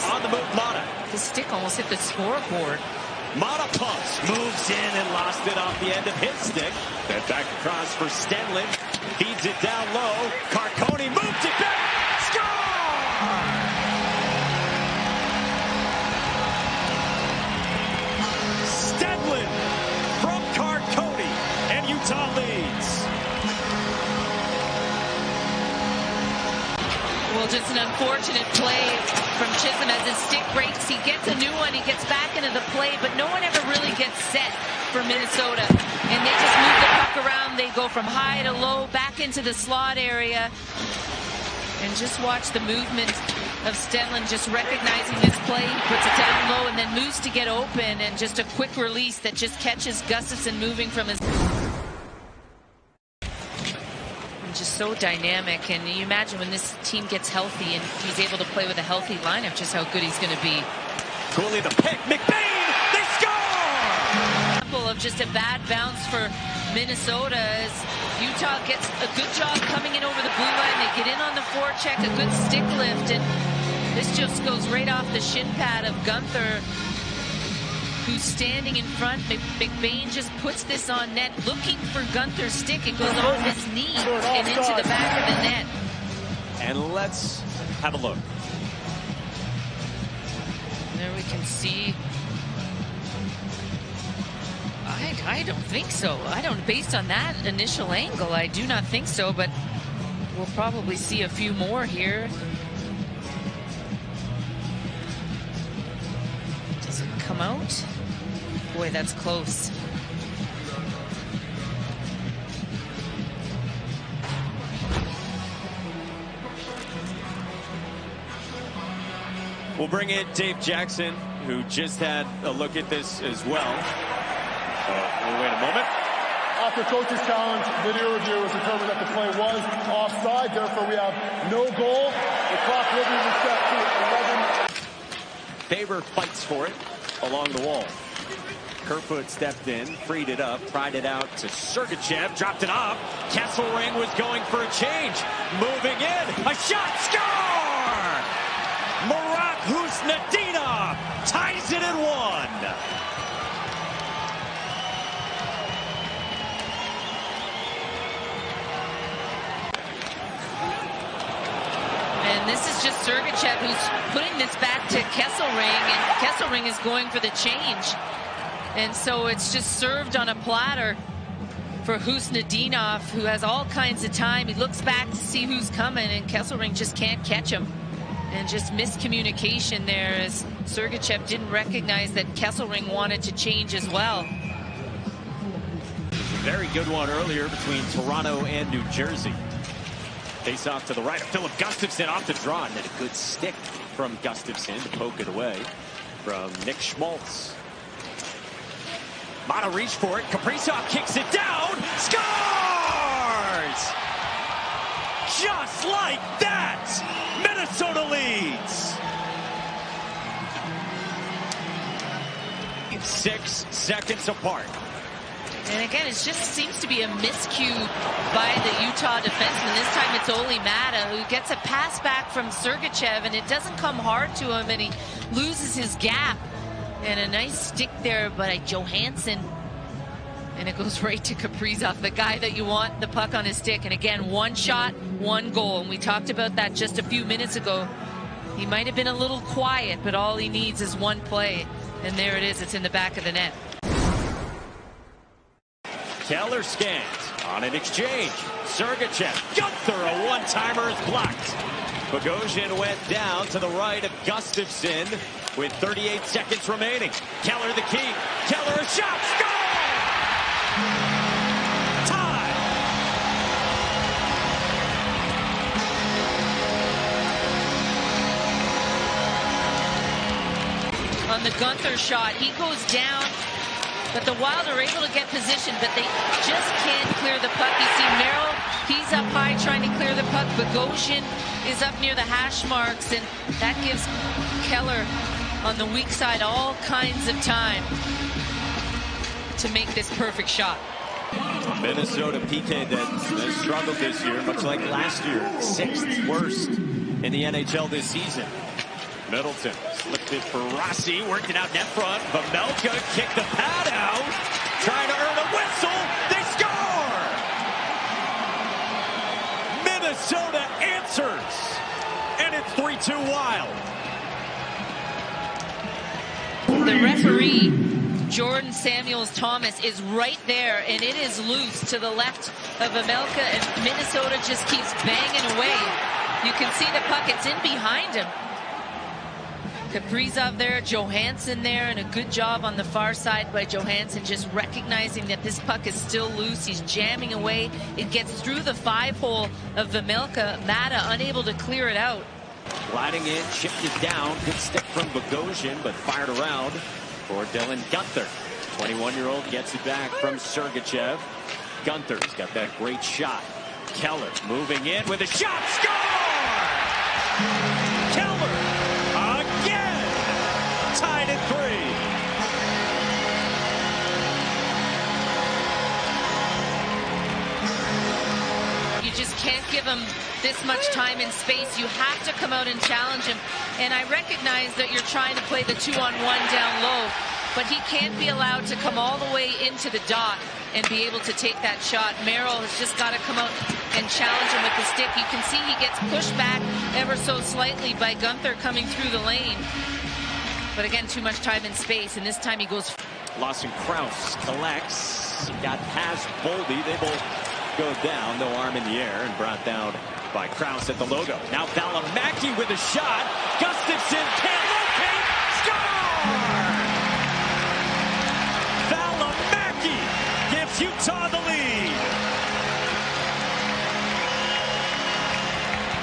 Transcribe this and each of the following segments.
On the move, Mata. The stick almost hit the scoreboard. Mata pumps, moves in and lost it off the end of his stick. Then back across for Stenlin. Feeds it down low. Carcone moves it back. Score! Stenlin from Carcone, and Utah leads. Well, just an unfortunate play from Chisholm as his stick breaks. He gets a new one. He gets back into the play, but no one ever really gets set for Minnesota. And they just move the puck around. They go from high to low, back into the slot area. And just watch the movement of Stenlin, just recognizing his play. He puts it down low and then moves to get open. And just a quick release that just catches Gustafsson moving from his... Just so dynamic, and you imagine when this team gets healthy and he's able to play with a healthy lineup, just how good he's going to be. Cooley the pick, McBain, they score! Example of just a bad bounce for Minnesota as Utah gets a good job coming in over the blue line. They get in on the forecheck, a good stick lift, and this just goes right off the shin pad of Gunther, who's standing in front. McBain just puts this on net, looking for Gunther's stick. It goes on his knee and into the back of the net. And let's have a look. There we can see. I don't think so. Based on that initial angle, I do not think so, but we'll probably see a few more here. Does it come out? Boy, that's close. We'll bring in Dave Jackson, who just had a look at this as well. We'll wait a moment. After coach's challenge, video review has determined that the play was offside. Therefore, we have no goal. The clock will be reset to 11. Faber fights for it along the wall. Kerfoot stepped in, freed it up, pried it out to Sergachev, dropped it off. Kesselring was going for a change. Moving in, a shot, score! Murat Husnadinov ties it at 1. And this is just Sergachev who's putting this back to Kesselring, and Kesselring is going for the change. And so it's just served on a platter for Husnadinov, who has all kinds of time. He looks back to see who's coming, and Kesselring just can't catch him. And just miscommunication there as Sergachev didn't recognize that Kesselring wanted to change as well. Very good one earlier between Toronto and New Jersey. Face off to the right of Philip Gustafsson off the draw, and then a good stick from Gustafsson to poke it away from Nick Schmaltz. Mata reached for it. Kaprizov kicks it down. Scores! Just like that, Minnesota leads. 6 seconds apart. And again, it just seems to be a miscue by the Utah defenseman. This time it's Ole Mata, who gets a pass back from Sergachev, and it doesn't come hard to him, and he loses his gap. And a nice stick there by Johansson. And it goes right to Kaprizov, the guy that you want the puck on his stick. And again, one shot, one goal. And we talked about that just a few minutes ago. He might have been a little quiet, but all he needs is one play. And there it is. It's in the back of the net. Keller scans on an exchange. Sergachev, Gunther, a one-timer is blocked. Bogosian went down to the right of Gustafsson with 38 seconds remaining. Keller the key. Keller a shot. Score! Tie! On the Gunther shot, he goes down, but the Wild are able to get position, but they just can't clear the puck. You see Merrill, he's up high trying to clear the puck. Bogosian is up near the hash marks, and that gives Keller on the weak side all kinds of time to make this perfect shot. Minnesota PK that has struggled this year, much like last year. 6th worst in the NHL this season. Middleton slipped it for Rossi, worked it out net front. Vejmelka kicked the pad out, trying to earn a whistle. They score! Minnesota answers, and it's 3-2 Wild. The referee, Jordan Samuels-Thomas, is right there, and it is loose to the left of Vejmelka, and Minnesota just keeps banging away. You can see the puck, it's in behind him. Kaprizov there, Johansson there, and a good job on the far side by Johansson, just recognizing that this puck is still loose. He's jamming away. It gets through the 5-hole of Vejmelka. Mata unable to clear it out. Gliding in, chipped it down. Good stick from Bogosian, but fired around for Dylan Guenther. 21-year-old gets it back from Sergachev. Gunther's got that great shot. Keller moving in with a shot. Score! Keller again! Tied at 3. You just can't give him this much time and space. You have to come out and challenge him. And I recognize that you're trying to play the 2-on-1 down low, but he can't be allowed to come all the way into the dot and be able to take that shot. Merrill has just got to come out and challenge him with the stick. You can see he gets pushed back ever so slightly by Guenther coming through the lane. But again, too much time and space, and this time he goes. Lawson Krause collects. Got past Boldy. They both go down. No arm in the air, and brought down by Krause at the logo. Now Valimaki with a shot. Gustafsson can't locate. Score! Valimaki gives Utah the lead.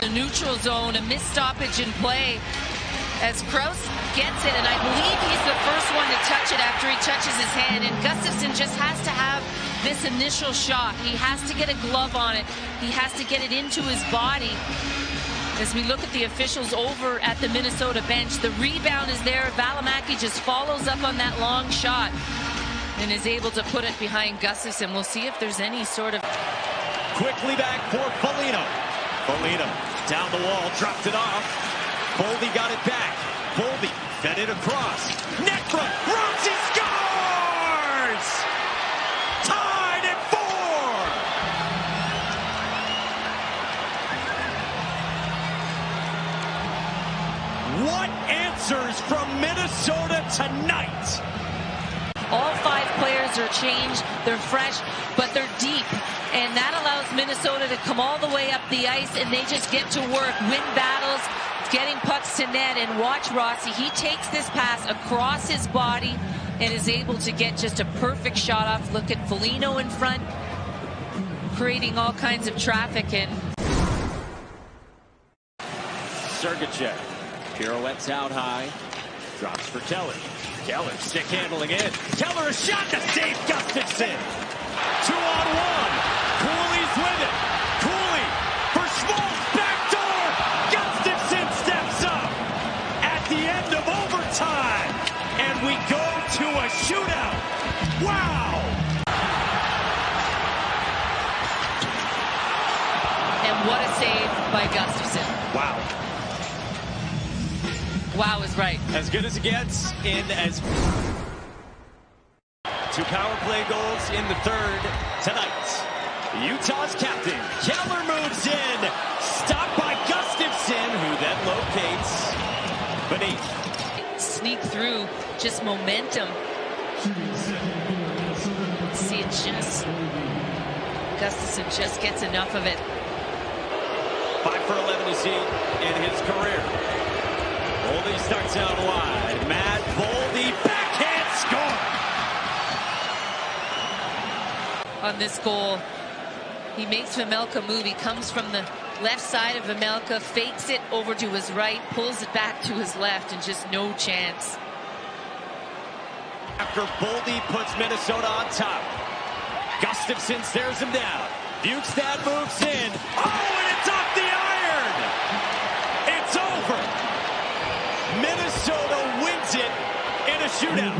The neutral zone, a missed stoppage in play as Krause gets it, and I believe he's the first one to touch it after he touches his hand, and Gustafsson just has to have this initial shot. He has to get a glove on it. He has to get it into his body. As we look at the officials over at the Minnesota bench, the rebound is there. Valimaki just follows up on that long shot and is able to put it behind Gustafsson. We'll see if there's any sort of... Quickly back for Foligno. Foligno down the wall, dropped it off. Boldy got it back. Boldy fed it across. Net front. Rossi scores! Tied at 4. What answers from Minnesota tonight? All 5 players are changed. They're fresh, but they're deep. And that allows Minnesota to come all the way up the ice, and they just get to work, win battles, getting pucks to net. And watch Rossi. He takes this pass across his body and is able to get just a perfect shot off. Look at Foligno in front, creating all kinds of traffic. And Sergachev pirouettes out high, drops for Keller. Keller stick handling in. Keller a shot to save Gustafsson. 2-on-1. Cooley's with it. Cooley for Schmaltz, backdoor. Gustafsson steps up at the end of overtime, and we go to a shootout. Wow! And what a save by Gustafsson. Wow. Wow is right. As good as it gets in as 2 power play goals in the third tonight. Utah's captain, Keller, moves in. Stopped by Gustafsson, who then locates beneath. Sneak through, just momentum. See it just... Gustafsson just gets enough of it. 5 for 11 to see in his career. Boldy starts out wide. Matt Boldy, backhand score! On this goal, he makes Vejmelka move. He comes from the left side of Vejmelka, fakes it over to his right, pulls it back to his left, and just no chance. After Boldy puts Minnesota on top, Gustafsson stares him down. Bukestad moves in. Oh, and it's off the iron! It's over! Minnesota wins it in a shootout.